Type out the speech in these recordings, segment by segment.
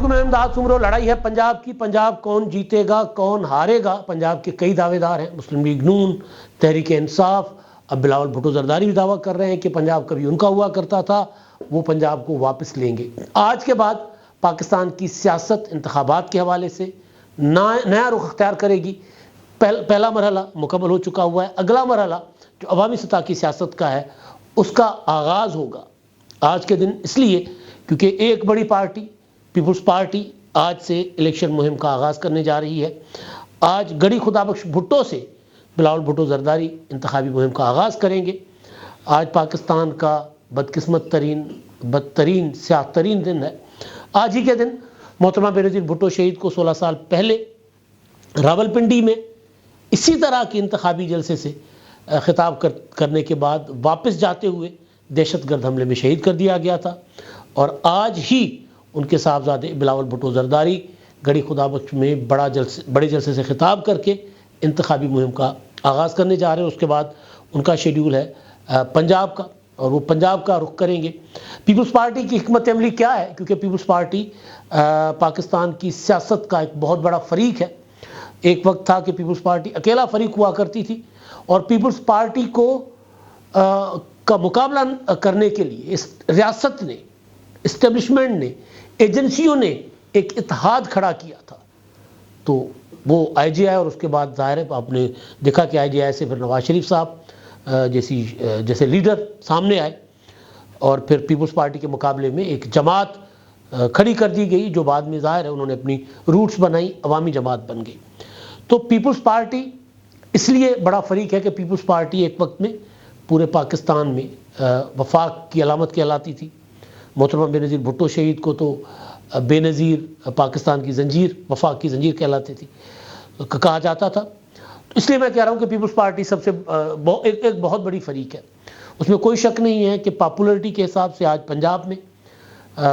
میں امداد سمرو لڑائی ہے پنجاب کی، پنجاب کون جیتے گا کون ہارے گا؟ پنجاب کے کئی دعوے دار ہیں، مسلم لیگ نون، تحریک انصاف، اب بلاول بھٹو زرداری بھی دعویٰ کر رہے ہیں کہ پنجاب کبھی ان کا ہوا کرتا تھا، وہ پنجاب کو واپس لیں گے۔ آج کے بعد پاکستان کی سیاست انتخابات کے حوالے سے نیا رخ اختیار کرے گی۔ پہلا مرحلہ مکمل ہو چکا ہوا ہے، اگلا مرحلہ جو عوامی سطح کی سیاست کا ہے اس کا آغاز ہوگا آج کے دن، اس لیے کیونکہ ایک بڑی پارٹی پیپلز پارٹی آج سے الیکشن مہم کا آغاز کرنے جا رہی ہے۔ آج گڑی خدا بخش بھٹو سے بلاول بھٹو زرداری انتخابی مہم کا آغاز کریں گے۔ آج پاکستان کا بدقسمت ترین، بدترین، سیاہ ترین دن ہے۔ آج ہی کے دن محترمہ بینظیر بھٹو شہید کو 16 سال پہلے راولپنڈی میں اسی طرح کی انتخابی جلسے سے خطاب کرنے کے بعد واپس جاتے ہوئے دہشت گرد حملے میں شہید کر دیا گیا تھا، اور آج ہی ان کے صاحبزادے بلاول بھٹو زرداری گڑی خدا بخش میں بڑے جلسے سے خطاب کر کے انتخابی مہم کا آغاز کرنے جا رہے ہیں۔ اس کے بعد ان کا شیڈیول ہے پنجاب کا، اور وہ پنجاب کا رخ کریں گے۔ پیپلز پارٹی کی حکمت عملی کیا ہے؟ کیونکہ پیپلز پارٹی پاکستان کی سیاست کا ایک بہت بڑا فریق ہے۔ ایک وقت تھا کہ پیپلز پارٹی اکیلا فریق ہوا کرتی تھی، اور پیپلز پارٹی کا مقابلہ کرنے کے لیے اس ریاست نے، اسٹیبلشمنٹ نے، ایجنسیوں نے ایک اتحاد کھڑا کیا تھا۔ تو وہ آئی جے آئی، اور اس کے بعد ظاہر ہے آپ نے دیکھا کہ آئی جے آئی سے پھر نواز شریف صاحب جیسے لیڈر سامنے آئے، اور پھر پیپلز پارٹی کے مقابلے میں ایک جماعت کھڑی کر دی گئی، جو بعد میں ظاہر ہے انہوں نے اپنی روٹس بنائی، عوامی جماعت بن گئی۔ تو پیپلز پارٹی اس لیے بڑا فریق ہے کہ پیپلز پارٹی ایک وقت میں پورے پاکستان میں وفاق کی علامت کہلاتی تھی۔ محترمہ بینظیر بھٹو شہید کو تو بے نظیر پاکستان کی زنجیر، وفاق کی زنجیر کہلاتی تھی، کہا جاتا تھا۔ اس لیے میں کہہ رہا ہوں کہ پیپلز پارٹی سب سے ایک بہت بڑی فریق ہے۔ اس میں کوئی شک نہیں ہے کہ پاپولرٹی کے حساب سے آج پنجاب میں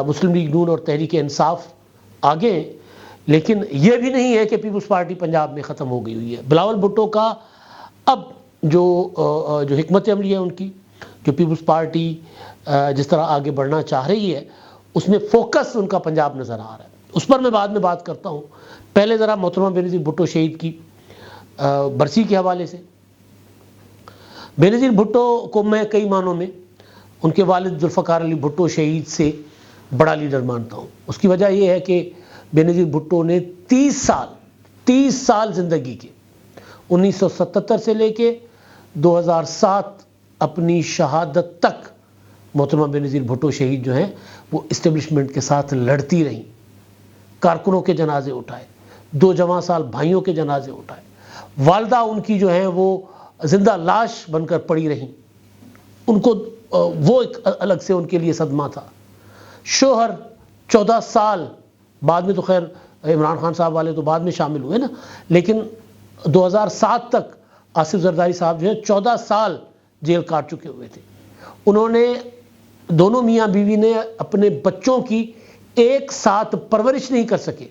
مسلم لیگ نون اور تحریک انصاف آگے ہیں، لیکن یہ بھی نہیں ہے کہ پیپلز پارٹی پنجاب میں ختم ہو گئی ہوئی ہے۔ بلاول بھٹو کا اب جو حکمت عملی ہے ان کی، جو پیپلز پارٹی جس طرح آگے بڑھنا چاہ رہی ہے، اس میں فوکس ان کا پنجاب نظر آ رہا ہے۔ اس پر میں بعد میں بات کرتا ہوں۔ پہلے ذرا محترمہ بینظیر بھٹو شہید کی برسی کے حوالے سے۔ بینظیر بھٹو کو میں کئی معنوں میں ان کے والد ذوالفقار علی بھٹو شہید سے بڑا لیڈر مانتا ہوں۔ اس کی وجہ یہ ہے کہ بینظیر بھٹو نے 30 سال زندگی کے 1977 سے لے کے 2007 اپنی شہادت تک محترمہ بینظیر بھٹو شہید جو ہیں وہ اسٹیبلشمنٹ کے ساتھ لڑتی رہیں، کارکنوں کے جنازے اٹھائے، 2 جوان سال بھائیوں کے جنازے اٹھائے، والدہ ان کی جو ہیں وہ زندہ لاش بن کر پڑی رہیں، ان کو وہ ایک الگ سے ان کے لیے صدمہ تھا۔ شوہر 14 سال، بعد میں تو خیر عمران خان صاحب والے تو بعد میں شامل ہوئے نا، لیکن 2007 تک آصف زرداری صاحب جو ہے 14 سال جیل کاٹ چکے ہوئے تھے۔ انہوں نے، دونوں میاں بیوی نے اپنے بچوں کی ایک ساتھ پرورش نہیں کر سکے،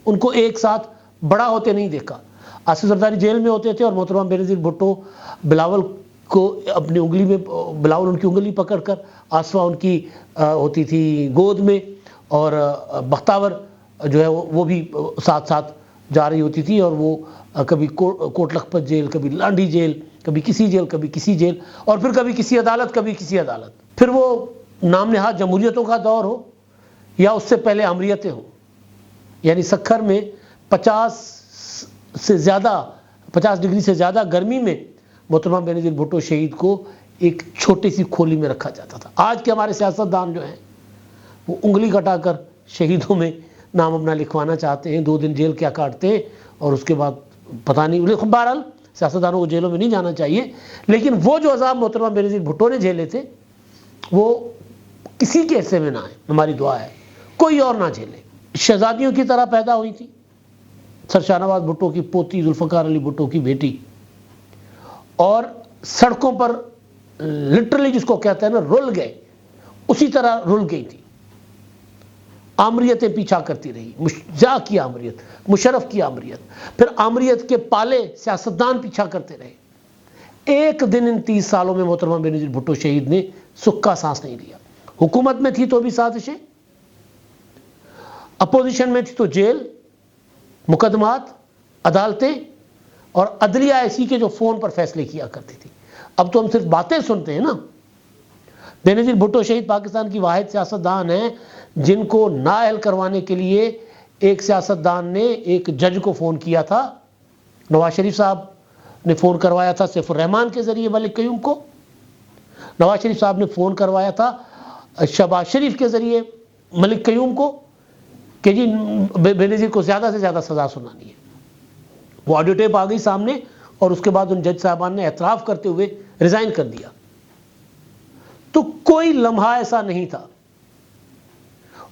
ان کو ایک ساتھ بڑا ہوتے نہیں دیکھا۔ آصف زرداری جیل میں ہوتے تھے اور محترمہ بینظیر بھٹو بلاول کو اپنی انگلی میں، بلاول ان کی انگلی پکڑ کر، آصفہ ان کی ہوتی تھی گود میں، اور بختاور جو ہے وہ بھی ساتھ ساتھ جا رہی ہوتی تھی، اور وہ کبھی کوٹ لکھپت جیل، کبھی لانڈی جیل، کبھی کسی جیل، کبھی کسی جیل، اور پھر کبھی کسی عدالت، کبھی کسی عدالت۔ پھر وہ نام نہاد جمہوریتوں کا دور ہو یا اس سے پہلے امریتیں ہوں، یعنی سکھر میں 50 ڈگری سے زیادہ گرمی میں محترمہ بینظیر بھٹو شہید کو ایک چھوٹی سی کھولی میں رکھا جاتا تھا۔ آج کے ہمارے سیاستدان جو ہیں وہ انگلی کٹا کر شہیدوں میں نام اپنا لکھوانا چاہتے ہیں، 2 دن جیل کیا کاٹتے ہیں، اور اس کے بعد پتہ نہیں۔ بہرحال سیاستدانوں کو جیلوں میں نہیں جانا چاہیے، لیکن وہ جو عذاب محترمہ بینظیر بھٹو نے جھیلے تھے وہ کسی کے حصے میں نہ آئے، ہماری دعا ہے کوئی اور نہ جھیلے۔ شہزادیوں کی طرح پیدا ہوئی تھی سر شاہ نواز بھٹو کی پوتی ذوالفقار علی بھٹو کی بیٹی، اور سڑکوں پر لٹرلی جس کو کہتے ہیں نا رول گئے، اسی طرح رول گئی تھی۔ آمریتیں پیچھا کرتی رہی، جا کی آمریت، مشرف کی آمریت، پھر آمریت کے پالے سیاستدان پیچھا کرتے رہے۔ ایک دن ان 30 سالوں میں محترمہ بینظیر بھٹو شہید نے سکھ کا سانس نہیں لیا۔ حکومت میں تھی تو بھی سازشیں، اپوزیشن میں تھی تو جیل، مقدمات، عدالتیں اور عدلیہ ایسی کے جو فون پر فیصلے کیا کرتی تھی۔ اب تو ہم صرف باتیں سنتے ہیں نا۔ بینظیر بھٹو شہید پاکستان کی واحد سیاستدان ہیں جن کو نااہل کروانے کے لیے ایک سیاستدان نے ایک جج کو فون کیا تھا۔ نواز شریف صاحب نے فون کروایا تھا سیف الرحمان کے ذریعے ملک قیوم کو، نواز شریف صاحب نے فون کروایا تھا شہباز شریف کے ذریعے ملک قیوم کو کہ جی بینظیر کو زیادہ سے زیادہ سزا سنانی ہے۔ وہ آڈیو ٹیپ آ گئی سامنے اور اس کے بعد ان جج صاحبان نے اعتراف کرتے ہوئے ریزائن کر دیا۔ تو کوئی لمحہ ایسا نہیں تھا۔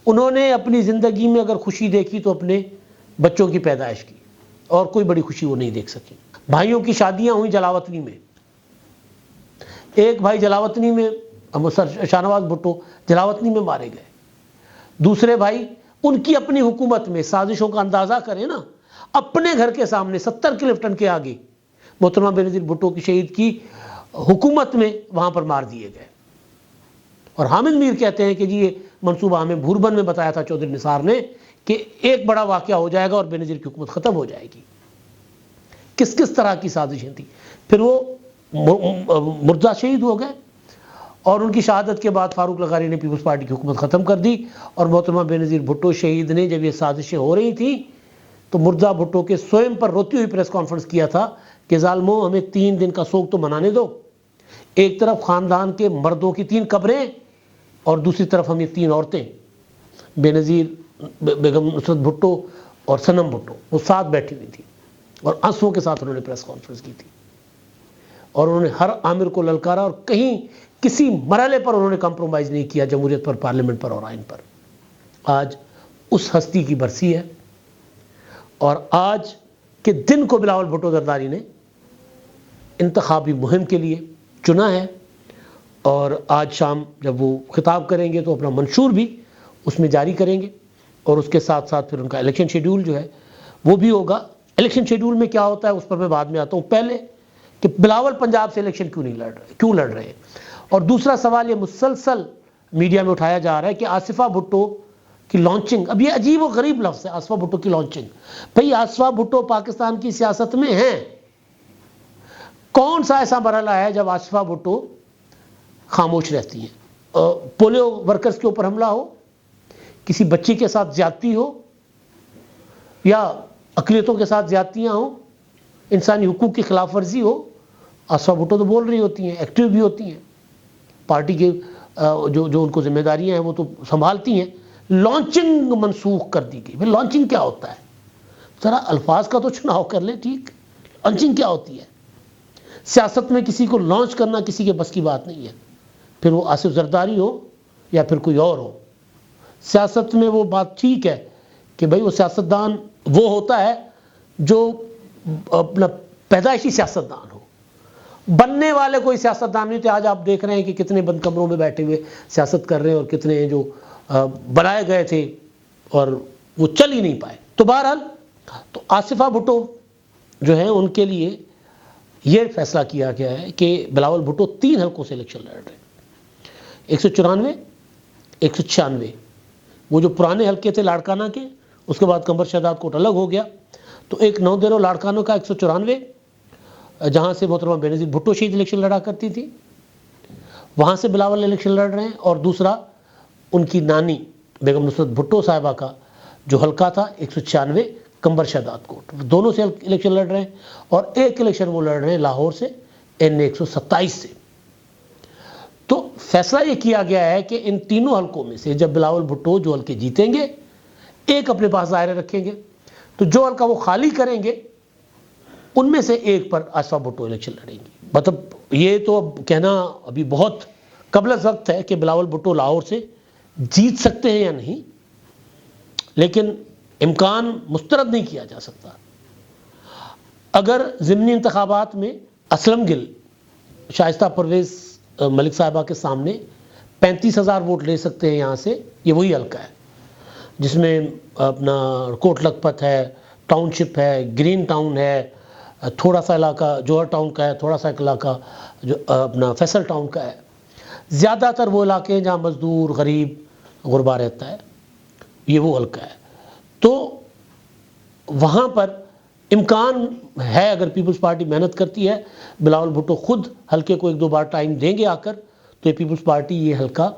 انہوں نے اپنی زندگی میں اگر خوشی دیکھی تو اپنے بچوں کی پیدائش کی، اور کوئی بڑی خوشی وہ نہیں دیکھ سکی۔ بھائیوں کی شادیاں ہوئی جلاوطنی میں، ایک بھائی جلاوطنی میں شاہ نواز بھٹو جلاوطنی میں مارے گئے، دوسرے بھائی ان کی اپنی حکومت میں، سازشوں کا اندازہ کریں نا، اپنے گھر کے سامنے 70 کلفٹن کے آگے محترمہ بینظیر بھٹو کی شہید کی حکومت میں وہاں پر مار دیے گئے۔ اور حامد میر کہتے ہیں کہ جی یہ منصوبہ ہمیں بھوربن میں بتایا تھا چودھری نثار نے کہ ایک بڑا واقعہ ہو جائے گا اور بینظیر کی حکومت ختم ہو جائے گی۔ کس کس طرح کی سازشیں تھیں۔ پھر وہ مرتضیٰ شہید ہو گئے اور ان کی شہادت کے بعد فاروق لغاری نے پیپلز پارٹی کی حکومت ختم کر دی، اور محترمہ بینظیر بھٹو شہید نے جب یہ سازشیں ہو رہی تھیں تو مرتضیٰ بھٹو کے سوئم پر روتی ہوئی پریس کانفرنس کیا تھا کہ ظالموں ہمیں 3 دن کا سوگ تو منانے دو، ایک طرف خاندان کے مردوں کی 3 قبریں اور دوسری طرف ہم یہ 3 عورتیں، بینظیر، بیگم نصرت بھٹو اور صنم بھٹو، وہ ساتھ بیٹھی ہوئی تھی اور آنسوؤں کے ساتھ انہوں نے پریس کانفرنس کی تھی، اور انہوں نے ہر آمر کو للکارا اور کہیں کسی مرحلے پر انہوں نے کمپرومائز نہیں کیا جمہوریت پر، پارلیمنٹ پر اور آئین پر۔ آج اس ہستی کی برسی ہے اور آج کے دن کو بلاول بھٹو زرداری نے انتخابی مہم کے لیے چنا ہے، اور آج شام جب وہ خطاب کریں گے تو اپنا منشور بھی اس میں جاری کریں گے، اور اس کے ساتھ ساتھ پھر ان کا الیکشن شیڈیول جو ہے وہ بھی ہوگا۔ الیکشن شیڈیول میں کیا ہوتا ہے اس پر میں بعد میں آتا ہوں، پہلے کہ بلاول پنجاب سے الیکشن کیوں لڑ رہے ہیں، اور دوسرا سوال یہ مسلسل میڈیا میں اٹھایا جا رہا ہے کہ آصفہ بھٹو کی لانچنگ، اب یہ عجیب و غریب لفظ ہے آصفہ بھٹو کی لانچنگ۔ بھئی آصفہ بھٹو پاکستان کی سیاست میں ہیں، کون سا ایسا مرحلہ ہے جب آصفہ بھٹو خاموش رہتی ہیں؟ پولیو ورکرز کے اوپر حملہ ہو، کسی بچی کے ساتھ زیادتی ہو، یا اقلیتوں کے ساتھ زیادتیاں ہوں، انسانی حقوق کی خلاف ورزی ہو، آصفہ بھٹو تو بول رہی ہوتی ہیں، ایکٹیو بھی ہوتی ہیں، پارٹی کے جو ان کو ذمہ داریاں ہیں وہ تو سنبھالتی ہیں۔ لانچنگ منسوخ کر دی گئی۔ لانچنگ کیا ہوتا ہے؟ ذرا الفاظ کا تو چناؤ کر لیں، ٹھیک؟ لانچنگ کیا ہوتی ہے؟ سیاست میں کسی کو لانچ کرنا کسی کے بس کی بات نہیں ہے، پھر وہ آصف زرداری ہو یا پھر کوئی اور ہو۔ سیاست میں وہ بات ٹھیک ہے کہ بھئی وہ سیاستدان وہ ہوتا ہے جو اپنا پیدائشی سیاستدان ہو، بننے والے کوئی سیاستدان نہیں تھے۔ آج آپ دیکھ رہے ہیں کہ کتنے بند کمروں میں بیٹھے ہوئے سیاست کر رہے ہیں، اور کتنے ہیں جو بنائے گئے تھے اور وہ چل ہی نہیں پائے۔ تو بہرحال تو آصفہ بھٹو جو ہیں ان کے لیے یہ فیصلہ کیا گیا ہے کہ بلاول بھٹو 3 حلقوں سے الیکشن لڑ رہے ہیں، 194، 196۔ وہ جو پرانے حلقے تھے لاڑکانہ کے، اس کے بعد قمر شہزاد کوٹ الگ ہو گیا، تو ایک 9 دیرو لاڑکانہ کا 194 جہاں سے محترمہ بینظیر بھٹو شہید الیکشن لڑا کرتی تھی، وہاں سے بلاول الیکشن لڑ رہے ہیں، اور دوسرا ان کی نانی بیگم نصرت بھٹو صاحبہ کا جو حلقہ تھا 196 قمر شہزاد کوٹ، دونوں سے الیکشن لڑ رہے ہیں، اور ایک الیکشن وہ لڑ رہے ہیں لاہور سے N 127 سے۔ تو فیصلہ یہ کیا گیا ہے کہ ان تینوں حلقوں میں سے جب بلاول بھٹو جو حلقے جیتیں گے، ایک اپنے پاس ظاہر رکھیں گے، تو جو حلقہ وہ خالی کریں گے ان میں سے ایک پر آصفہ بھٹو الیکشن لڑیں گی۔ مطلب یہ تو اب کہنا ابھی بہت قبل از وقت ہے کہ بلاول بھٹو لاہور سے جیت سکتے ہیں یا نہیں، لیکن امکان مسترد نہیں کیا جا سکتا۔ اگر ضمنی انتخابات میں اسلم گل شائستہ پرویز ملک صاحبہ کے سامنے 35,000 ووٹ لے سکتے ہیں یہاں سے، یہ وہی حلقہ ہے جس میں اپنا کوٹ لکھپت ہے، ٹاؤن شپ ہے، گرین ٹاؤن ہے، تھوڑا سا علاقہ جوہر ٹاؤن کا ہے، تھوڑا سا علاقہ جو اپنا فیصل ٹاؤن کا ہے، زیادہ تر وہ علاقے ہیں جہاں مزدور غریب غربا رہتا ہے، یہ وہ حلقہ ہے۔ تو وہاں پر امکان ہے، اگر پیپلز پارٹی محنت کرتی ہے، بلاول بھٹو خود حلقے کو 1-2 بار ٹائم دیں گے آ کر، تو یہ پیپلز پارٹی یہ حلقہ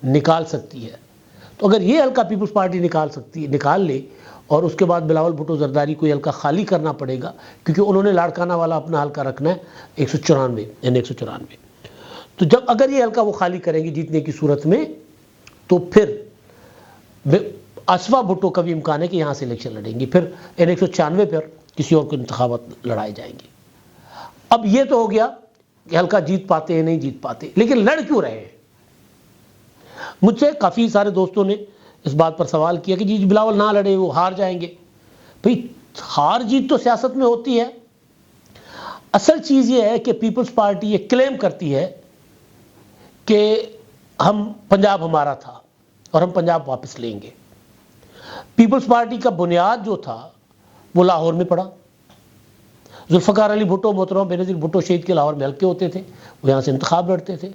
نکال سکتی ہے۔ تو اگر یہ حلقہ پیپلز پارٹی نکال لے، اور اس کے بعد بلاول بھٹو زرداری کو یہ حلقہ خالی کرنا پڑے گا، کیونکہ انہوں نے لاڑکانہ والا اپنا حلقہ رکھنا ہے 194۔ تو جب اگر یہ حلقہ وہ خالی کریں گے جیتنے کی صورت میں، تو پھر اسفا بھٹو کا بھی امکان ہے کہ یہاں سے الیکشن لڑیں گی، پھر 196 پر کسی اور کو انتخابات لڑائے جائیں گے۔ اب یہ تو ہو گیا کہ حلقہ جیت پاتے ہیں نہیں جیت پاتے، لیکن لڑ کیوں رہے ہیں؟ مجھ سے کافی سارے دوستوں نے اس بات پر سوال کیا کہ جی بلاول نہ لڑے، وہ ہار جائیں گے۔ بھئی ہار جیت تو سیاست میں ہوتی ہے، اصل چیز یہ ہے کہ پیپلز پارٹی یہ کلیم کرتی ہے کہ پنجاب ہمارا تھا اور ہم پنجاب واپس لیں گے۔ پیپلز پارٹی کا بنیاد جو تھا وہ لاہور میں پڑا۔ ذوالفقار علی بھٹو، محترم بینظیر بھٹو شہید کے لاہور میں حلقے ہوتے تھے، وہ یہاں سے انتخاب لڑتے تھے۔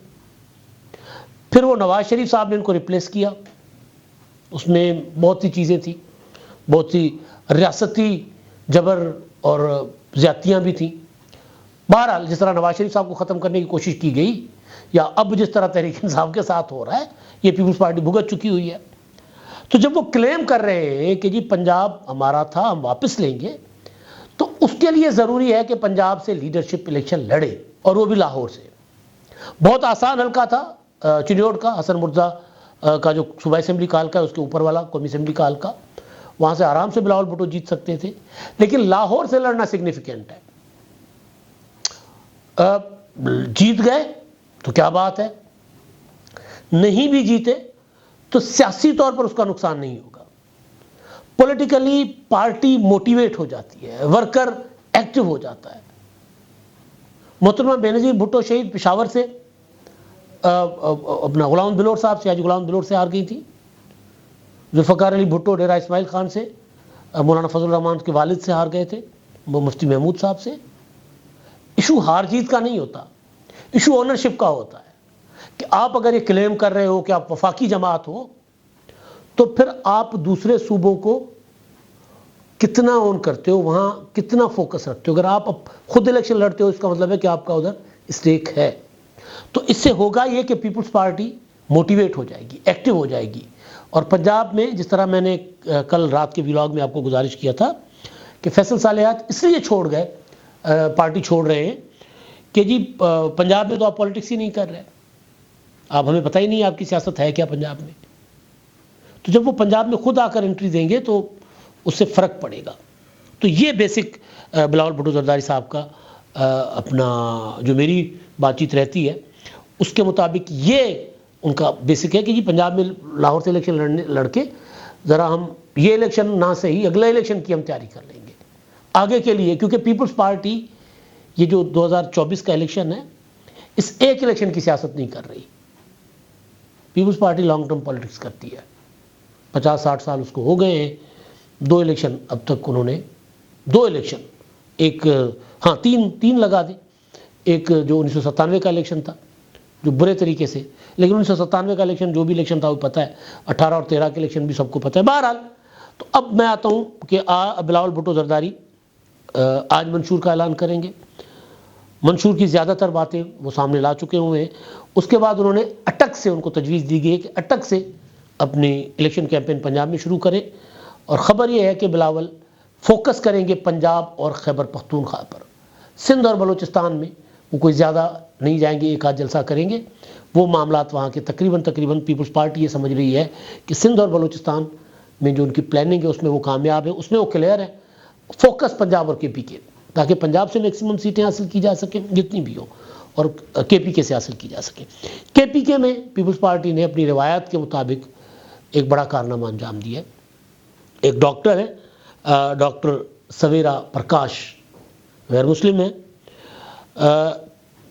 پھر وہ نواز شریف صاحب نے ان کو ریپلیس کیا، اس میں بہت سی چیزیں تھیں، بہت سی ریاستی جبر اور زیادتیاں بھی تھیں۔ بہرحال جس طرح نواز شریف صاحب کو ختم کرنے کی کوشش کی گئی، یا اب جس طرح تحریک انصاف کے ساتھ ہو رہا ہے، یہ پیپلز پارٹی بھگت چکی ہوئی ہے۔ تو جب وہ کلیم کر رہے ہیں کہ جی پنجاب ہمارا تھا ہم واپس لیں گے، تو اس کے لیے ضروری ہے کہ پنجاب سے لیڈرشپ الیکشن لڑے، اور وہ بھی لاہور سے۔ بہت آسان حلقہ تھا چنیوٹ کا، حسن مرزا کا جو صوبائی اسمبلی کا حلقہ ہے، اس کے اوپر والا قومی اسمبلی کا حلقہ، وہاں سے آرام سے بلاول بھٹو جیت سکتے تھے، لیکن لاہور سے لڑنا سگنیفیکنٹ ہے۔ جیت گئے تو کیا بات ہے، نہیں بھی جیتے تو سیاسی طور پر اس کا نقصان نہیں ہوگا۔ پولیٹیکلی پارٹی موٹیویٹ ہو جاتی ہے، ورکر ایکٹیو ہو جاتا ہے۔ محترمہ بینظیر بھٹو شہید پشاور سے اپنا غلام بلور صاحب سے، آج غلام بلور سے ہار گئی تھی۔ ذوالفقار علی بھٹو ڈیرہ اسماعیل خان سے، مولانا فضل الرحمان کے والد سے ہار گئے تھے، مفتی محمود صاحب سے۔ ایشو ہار جیت کا نہیں ہوتا، ایشو اونرشپ کا ہوتا ہے کہ آپ اگر یہ کلیم کر رہے ہو کہ آپ وفاقی جماعت ہو، تو پھر آپ دوسرے صوبوں کو کتنا اون کرتے ہو، وہاں کتنا فوکس رکھتے ہو۔ اگر آپ خود الیکشن لڑتے ہو، اس کا مطلب ہے کہ آپ کا ادھر اسٹیک ہے۔ تو اس سے ہوگا یہ کہ پیپلز پارٹی موٹیویٹ ہو جائے گی، ایکٹیو ہو جائے گی۔ اور پنجاب میں جس طرح میں نے کل رات کے ولاگ میں آپ کو گزارش کیا تھا کہ فیصل صالحات اس لیے چھوڑ گئے، پارٹی چھوڑ رہے ہیں کہ جی پنجاب میں تو آپ پالیٹکس ہی نہیں کر رہے، آپ ہمیں پتہ ہی نہیں آپ کی سیاست ہے کیا پنجاب میں۔ تو جب وہ پنجاب میں خود آ کر انٹری دیں گے تو اس سے فرق پڑے گا۔ تو یہ بیسک بلاول بھٹو زرداری صاحب کا اپنا جو میری بات چیت رہتی ہے، اس کے مطابق یہ ان کا بیسک ہے کہ جی پنجاب میں لاہور سے الیکشن لڑ کے ذرا ہم یہ الیکشن نہ صحیح، اگلا الیکشن کی ہم تیاری کر لیں گے آگے کے لیے، کیونکہ پیپلز پارٹی یہ جو 2024 کا الیکشن ہے، اس ایک الیکشن کی سیاست نہیں کر رہی۔ People's Party long term politics کرتی ہے، 50-60 سال اس کو ہو گئے ہیں۔ 2 الیکشن اب تک انہوں نے، 2 الیکشن، ایک تین لگا دیں، ایک جو 1997 کا الیکشن تھا جو برے طریقے سے، لیکن 1997 کا الیکشن جو بھی الیکشن تھا وہ پتہ ہے، 18 اور 13 کے الیکشن بھی سب کو پتہ ہے۔ بہرحال تو اب میں آتا ہوں کہ بلاول بھٹو زرداری آج منشور کا اعلان کریں گے۔ منشور کی زیادہ تر باتیں وہ سامنے لا چکے ہوئے ہیں۔ اس کے بعد انہوں نے اٹک سے ان کو تجویز دی گئی ہے کہ اٹک سے اپنی الیکشن کیمپین پنجاب میں شروع کریں، اور خبر یہ ہے کہ بلاول فوکس کریں گے پنجاب اور خیبر پختونخوا پر۔ سندھ اور بلوچستان میں وہ کوئی زیادہ نہیں جائیں گے، ایک آدھ جلسہ کریں گے۔ وہ معاملات وہاں کے تقریباً پیپلز پارٹی یہ سمجھ رہی ہے کہ سندھ اور بلوچستان میں جو ان کی پلاننگ ہے اس میں وہ کامیاب ہے، اس میں وہ کلیئر ہے۔ فوکس پنجاب اور کے پی کے، تاکہ پنجاب سے میکسیمم سیٹیں حاصل کی جا سکیں جتنی بھی ہوں، اور کے پی کے سے حاصل کی جا سکیں۔ کے پی کے میں پیپلز پارٹی نے اپنی روایت کے مطابق ایک بڑا کارنامہ انجام دیا ہے۔ ایک ڈاکٹر ہے، ڈاکٹر سویرا پرکاش، غیر مسلم ہے،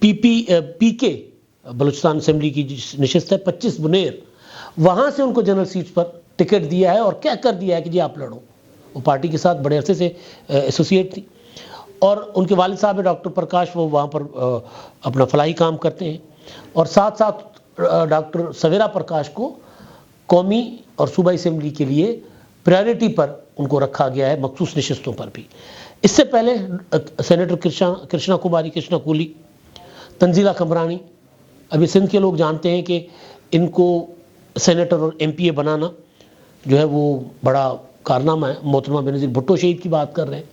پی کے بلوچستان اسمبلی کی نشست ہے 25 بنیر، وہاں سے ان کو جنرل سیٹس پر ٹکٹ دیا ہے اور کہہ کر دیا ہے کہ جی آپ لڑو۔ وہ پارٹی کے ساتھ بڑے عرصے سے ایسوسیٹ تھی، اور ان کے والد صاحب ڈاکٹر پرکاش، وہ وہاں پر اپنا فلاحی کام کرتے ہیں، اور ساتھ ساتھ ڈاکٹر سویرا پرکاش کو قومی اور صوبائی اسمبلی کے لیے پرائیورٹی پر ان کو رکھا گیا ہے مخصوص نشستوں پر بھی۔ اس سے پہلے سینیٹر کرشنا کماری کرشنا کولی، تنزیلہ قمرانی، ابھی سندھ کے لوگ جانتے ہیں کہ ان کو سینیٹر اور ایم پی اے بنانا جو ہے وہ بڑا کارنامہ ہے۔ محترمہ بینظیر بھٹو شہید کی بات کر رہے ہیں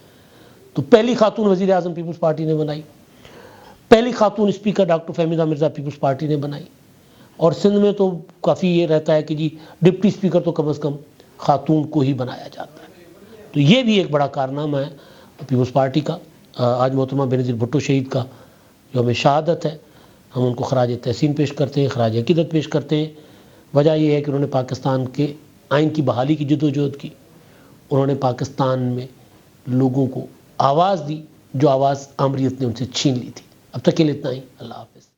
تو پہلی خاتون وزیر اعظم پیپلز پارٹی نے بنائی، پہلی خاتون اسپیکر ڈاکٹر فہمیدہ مرزا پیپلز پارٹی نے بنائی، اور سندھ میں تو کافی یہ رہتا ہے کہ جی ڈپٹی اسپیکر تو کم از کم خاتون کو ہی بنایا جاتا ہے، تو یہ بھی ایک بڑا کارنامہ ہے پیپلز پارٹی کا۔ آج محترمہ بینظیر بھٹو شہید کا جو ہمیں شہادت ہے، ہم ان کو خراج تحسین پیش کرتے ہیں، خراج عقیدت پیش کرتے ہیں۔ وجہ یہ ہے کہ انہوں نے پاکستان کے آئین کی بحالی کی جدوجہد کی، انہوں نے پاکستان میں لوگوں کو آواز دی جو آواز آمریت نے ان سے چھین لی تھی۔ اب تک کے لیے اتنا ہی، اللہ حافظ۔